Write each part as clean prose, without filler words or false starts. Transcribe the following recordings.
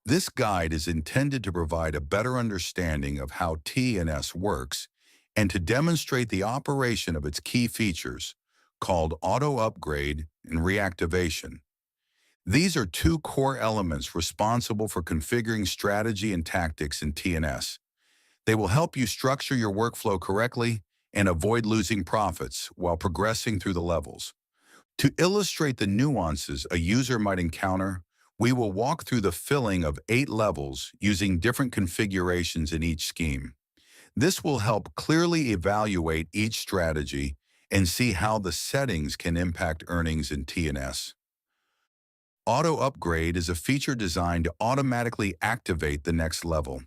This guide is intended to provide a better understanding of how TNS works and to demonstrate the operation of its key features, called auto-upgrade and reactivation. These are two core elements responsible for configuring strategy and tactics in TNS. They will help you structure your workflow correctly and avoid losing profits while progressing through the levels. To illustrate the nuances a user might encounter, we will walk through the filling of 8 levels using different configurations in each scheme. This will help clearly evaluate each strategy and see how the settings can impact earnings in TNS. Auto-upgrade is a feature designed to automatically activate the next level.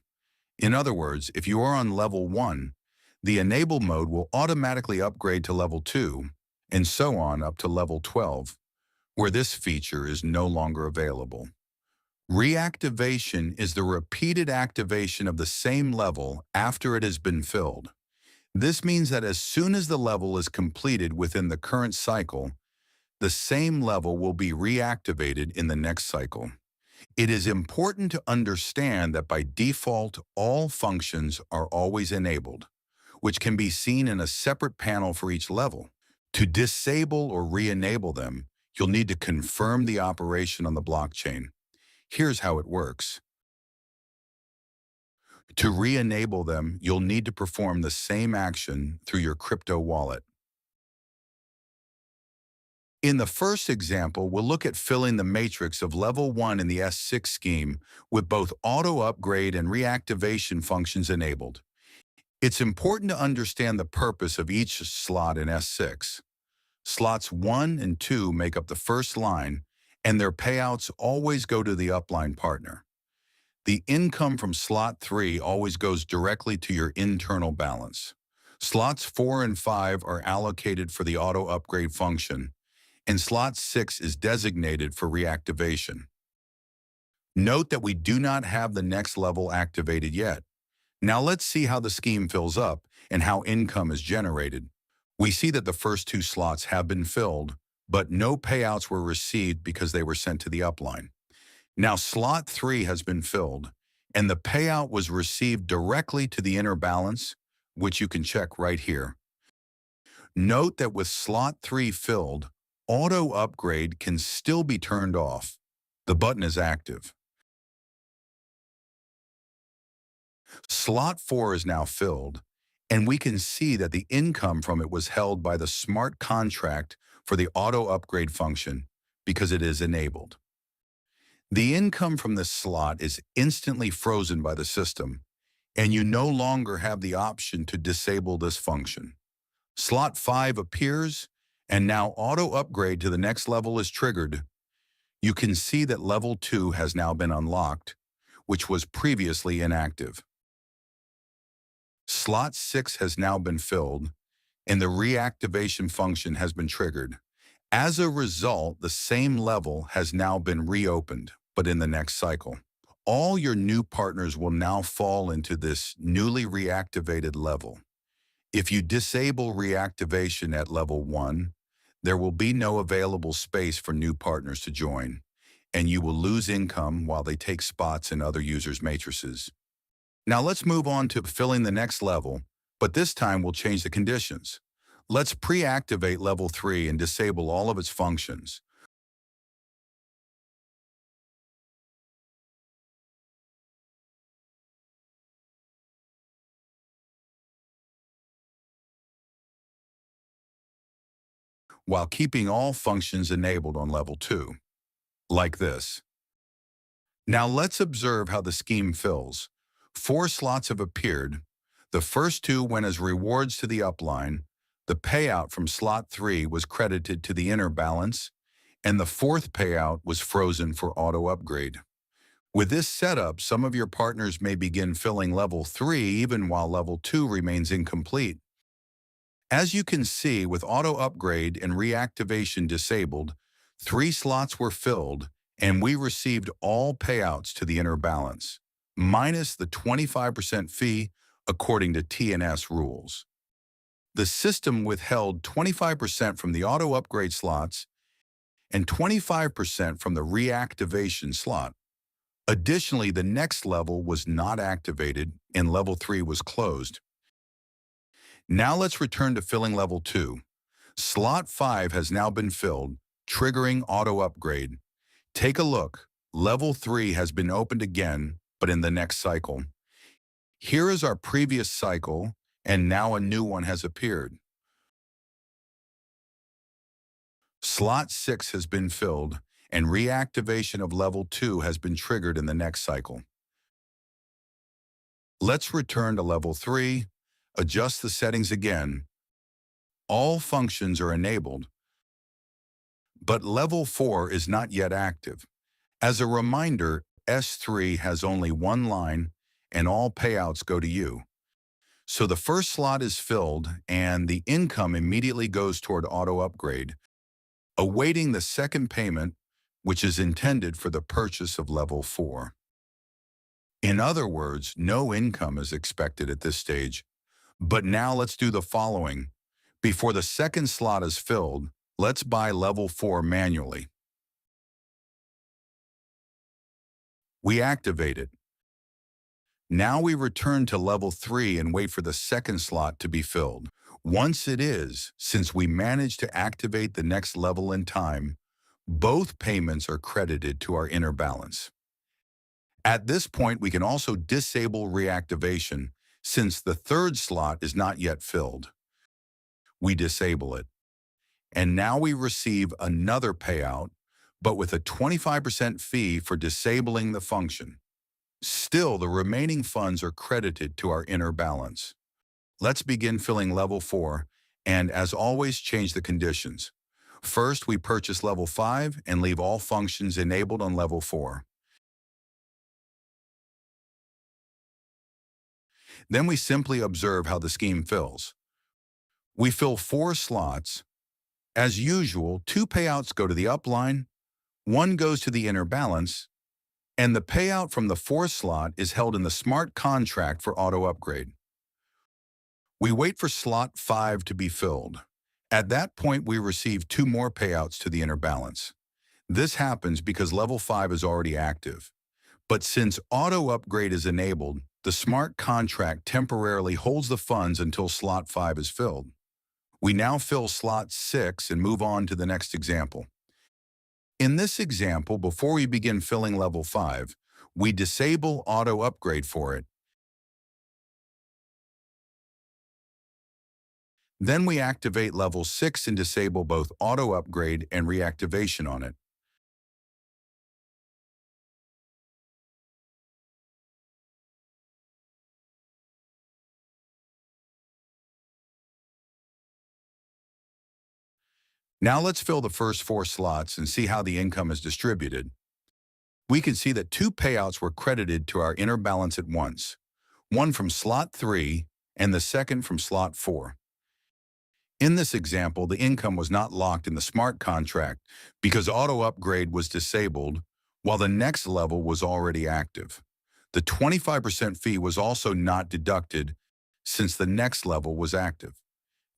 In other words, if you are on level 1, the enable mode will automatically upgrade to level 2, and so on up to level 12, where this feature is no longer available. Reactivation is the repeated activation of the same level after it has been filled. This means that as soon as the level is completed within the current cycle, the same level will be reactivated in the next cycle. It is important to understand that by default, all functions are always enabled, which can be seen in a separate panel for each level. To disable or re-enable them, you'll need to confirm the operation on the blockchain. Here's how it works. To re-enable them, you'll need to perform the same action through your crypto wallet. In the first example, we'll look at filling the matrix of level 1 in the S6 scheme with both auto-upgrade and reactivation functions enabled. It's important to understand the purpose of each slot in S6. Slots 1 and 2 make up the first line, and their payouts always go to the upline partner. The income from slot 3 always goes directly to your internal balance. Slots 4 and 5 are allocated for the auto-upgrade function, and slot 6 is designated for reactivation. Note that we do not have the next level activated yet. Now let's see how the scheme fills up and how income is generated. We see that the first 2 slots have been filled, but no payouts were received because they were sent to the upline. Now slot 3 has been filled, and the payout was received directly to the inner balance, which you can check right here. Note that with slot 3 filled, Auto Upgrade can still be turned off. The button is active. Slot 4 is now filled, and we can see that the income from it was held by the smart contract for the Auto Upgrade function because it is enabled. The income from this slot is instantly frozen by the system, and you no longer have the option to disable this function. Slot 5 appears, and now auto-upgrade to the next level is triggered. You can see that level 2 has now been unlocked, which was previously inactive. Slot 6 has now been filled, and the reactivation function has been triggered. As a result, the same level has now been reopened, but in the next cycle. All your new partners will now fall into this newly reactivated level. If you disable reactivation at level 1, there will be no available space for new partners to join, and you will lose income while they take spots in other users' matrices. Now let's move on to filling the next level, but this time we'll change the conditions. Let's pre-activate level 3 and disable all of its functions. While keeping all functions enabled on level 2, like this. Now let's observe how the scheme fills. 4 slots have appeared. The first 2 went as rewards to the upline. The payout from slot 3 was credited to the inner balance, and the 4th payout was frozen for auto-upgrade. With this setup, some of your partners may begin filling level 3 even while level 2 remains incomplete. As you can see, with auto-upgrade and reactivation disabled, 3 slots were filled, and we received all payouts to the inner balance, minus the 25% fee according to TNS rules. The system withheld 25% from the auto-upgrade slots and 25% from the reactivation slot. Additionally, the next level was not activated and level 3 was closed. Now let's return to filling level 2. Slot 5 has now been filled, triggering auto upgrade. Take a look. Level 3 has been opened again, but in the next cycle. Here is our previous cycle, and now a new one has appeared. Slot 6 has been filled, and reactivation of level 2 has been triggered in the next cycle. Let's return to level 3, adjust the settings again. All functions are enabled, but level 4 is not yet active. As a reminder, S3 has only one line, and all payouts go to you. So the first slot is filled, and the income immediately goes toward auto upgrade, awaiting the second payment, which is intended for the purchase of level 4. In other words, no income is expected at this stage. But now let's do the following. Before the second slot is filled, let's buy level 4 manually. We activate it. Now we return to level 3 and wait for the second slot to be filled. Once it is, since we managed to activate the next level in time, both payments are credited to our inner balance. At this point, we can also disable reactivation since the third slot is not yet filled. We disable it. And now we receive another payout, but with a 25% fee for disabling the function. Still, the remaining funds are credited to our inner balance. Let's begin filling level 4, and as always, change the conditions. First, we purchase level 5 and leave all functions enabled on level 4. Then we simply observe how the scheme fills. We fill 4 slots. As usual, 2 payouts go to the upline, 1 goes to the inner balance, and the payout from the 4th slot is held in the smart contract for auto upgrade. We wait for slot 5 to be filled. At that point, we receive 2 more payouts to the inner balance. This happens because level 5 is already active. But since auto upgrade is enabled, the smart contract temporarily holds the funds until slot 5 is filled. We now fill slot 6 and move on to the next example. In this example, before we begin filling level 5, we disable auto upgrade for it. Then we activate level 6 and disable both auto upgrade and reactivation on it. Now let's fill the first 4 slots and see how the income is distributed. We can see that 2 payouts were credited to our inner balance at once, one from slot 3 and the second from slot 4. In this example, the income was not locked in the smart contract because auto upgrade was disabled while the next level was already active. The 25% fee was also not deducted since the next level was active.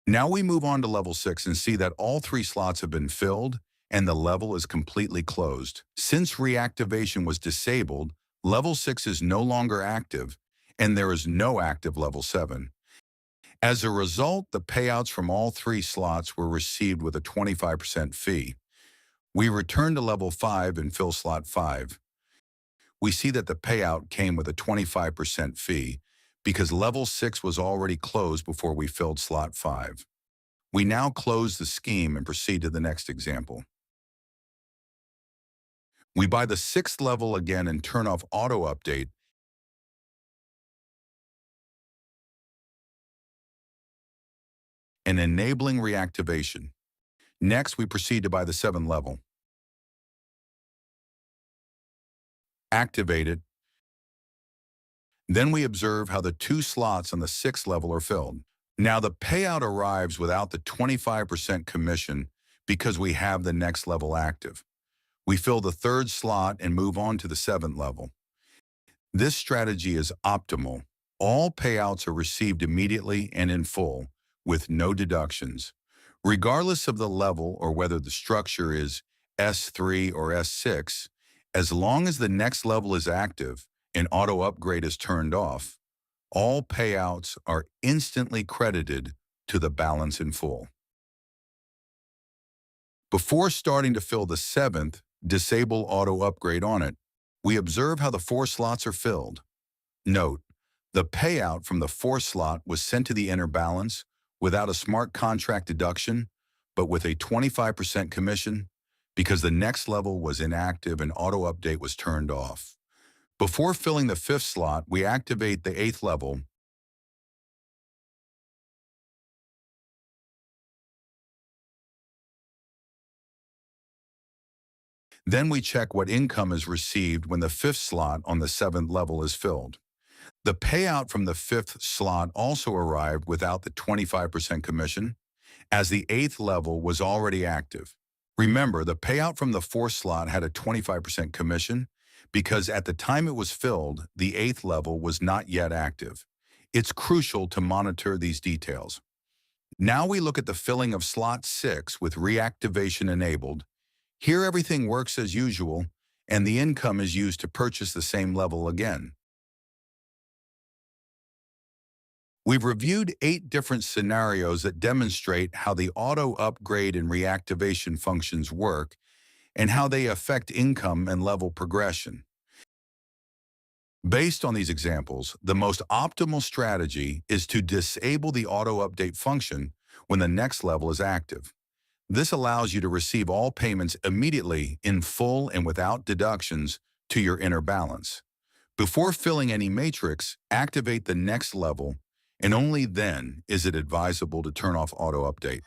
Now we move on to level 6 and see that all 3 slots have been filled and the level is completely closed. Since reactivation was disabled, level 6 is no longer active and there is no active level 7. As a result, the payouts from all 3 slots were received with a 25% fee. We return to level 5 and fill slot 5. We see that the payout came with a 25% fee because level 6 was already closed before we filled slot 5. We now close the scheme and proceed to the next example. We buy the 6th level again and turn off auto update, and enabling reactivation. Next, we proceed to buy the 7th level. Activate it. Then we observe how the 2 slots on the 6th level are filled. Now the payout arrives without the 25% commission because we have the next level active. We fill the 3rd slot and move on to the 7th level. This strategy is optimal. All payouts are received immediately and in full, with no deductions. Regardless of the level or whether the structure is S3 or S6, As long as the next level is active and auto upgrade is turned off, all payouts are instantly credited to the balance in full. Before starting to fill the seventh, disable auto upgrade on it, we observe how the 4 slots are filled. Note, the payout from the 4 slot was sent to the inner balance without a smart contract deduction, but with a 25% commission because the next level was inactive and auto update was turned off. Before filling the 5th slot, we activate the 8th level. Then we check what income is received when the 5th slot on the 7th level is filled. The payout from the 5th slot also arrived without the 25% commission, as the 8th level was already active. Remember, the payout from the 4th slot had a 25% commission because at the time it was filled, the 8th level was not yet active. It's crucial to monitor these details. Now we look at the filling of slot 6 with reactivation enabled. Here everything works as usual, and the income is used to purchase the same level again. We've reviewed 8 different scenarios that demonstrate how the auto upgrade and reactivation functions work and how they affect income and level progression. Based on these examples, the most optimal strategy is to disable the auto update function when the next level is active. This allows you to receive all payments immediately in full and without deductions to your inner balance. Before filling any matrix, activate the next level, and only then is it advisable to turn off auto update.